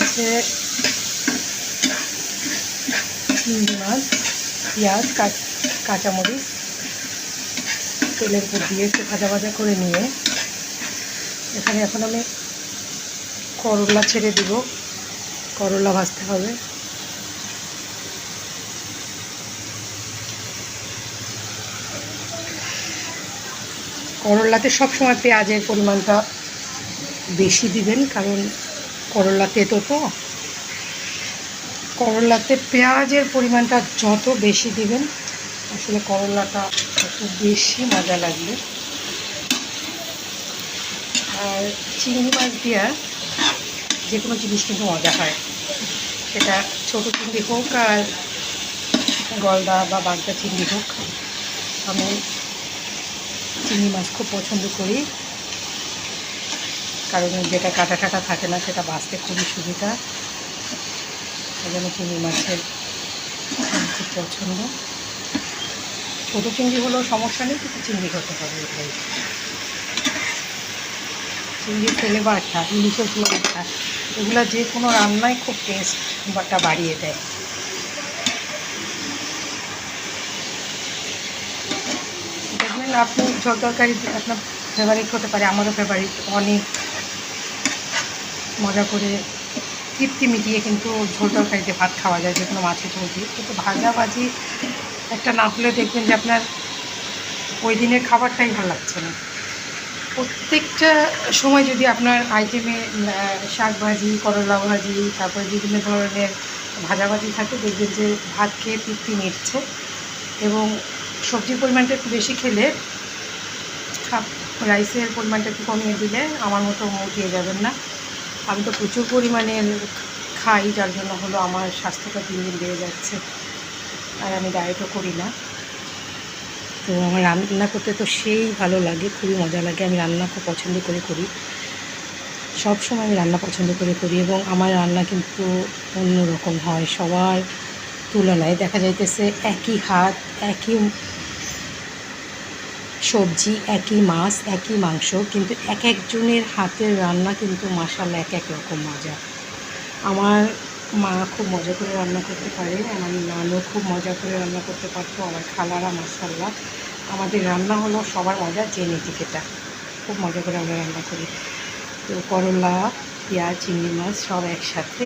হচ্ছে চিংড়ি মাছ, পেঁয়াজ, কাঁচামরিচ তেলের উপর দিয়ে একটু ভাজা ভাজা করে নিয়ে এখানে এখন আমি করলা ছেড়ে দিব। করলা ভাজতে হবে। করলাতে সবসময় পেঁয়াজের পরিমাণটা বেশি দিবেন, কারণ করলা তেতো তো। করলাতে পেঁয়াজের পরিমাণটা যত বেশি দিবেন আসলে করলাটা তত বেশি মজা লাগবে। আর চিংড়ি মাছ দিয়া যে কোনো জিনিস কিন্তু মজা হয়, সেটা ছোটো চিংড়ি হোক আর গলদা বা বাগদা চিংড়ি হোক। আমি চিংড়ি মাছ খুব পছন্দ করি, কারণ যেটা কাটা টাটা থাকে না সেটা বাছতে খুবই সুবিধা। সেই জন্য চিংড়ি মাছের খুব পছন্দ। ছোটো চিংড়ি হলেও সমস্যা নেই, কিন্তু চিংড়ি হতে হবে। এটাই চিংড়ির ফ্লেভারটা, ইলিশের ফ্লেভারটা, এগুলো যে কোনো রান্নায় খুব টেস্ট বাটা বাড়িয়ে দেয়। দেখবেন আপনি ঝোল তরকারি আপনার ফেভারিট হতে পারে, আমারও ফেভারিট। অনেক মজা করে তৃপ্তি মিটিয়ে কিন্তু ঝোল তরকারিতে ভাত খাওয়া যায়, যে কোনো মাছের ঝোল দিয়ে। কিন্তু ভাজাভাজি একটা না হলে দেখবেন যে আপনার ওই দিনের খাবারটাই ভালো লাগছে না। প্রত্যেকটা সময় যদি আপনার আইটেমে শাক ভাজি, করলা ভাজি, তারপরে বিভিন্ন ধরনের ভাজাভাজি থাকে, দেখবেন যে ভাত খেয়ে তৃপ্তি মিটছে। এবং সবজির পরিমাণটা একটু বেশি খেলে, রাইসের পরিমাণটা একটু কমিয়ে দিলে আমার মতো উঠিয়ে যাবেন না। আমি তো প্রচুর পরিমাণে খাই, যার জন্য হলো আমার স্বাস্থ্যটা দিন দিন বেড়ে যাচ্ছে। আর আমি ডায়েটও করি না। তো আমার রান্না করতে তো সেই ভালো লাগে, খুবই মজা লাগে। আমি রান্না খুব পছন্দ করে করি, সব সময় আমি রান্না পছন্দ করে করি। এবং আমার রান্না কিন্তু অন্যরকম হয় সবার তুলনায়। দেখা যাইতেছে একই হাত, একই সবজি, একই মাছ, একই মাংস, কিন্তু এক একজনের হাতের রান্না কিন্তু মাশাআল্লাহ এক এক রকম মজা। আমার মা খুব মজা করে রান্না করতে পারে, আমার নানও খুব মজা করে রান্না করতে পারতো, আমার খালারা। মাশাআল্লাহ আমাদের রান্না হলো সবার মজা, জেনেটিক। এটা খুব মজা করে আমরা রান্না করি। তো করলা, পেঁয়াজ, চিংড়ি মাছ সব একসাথে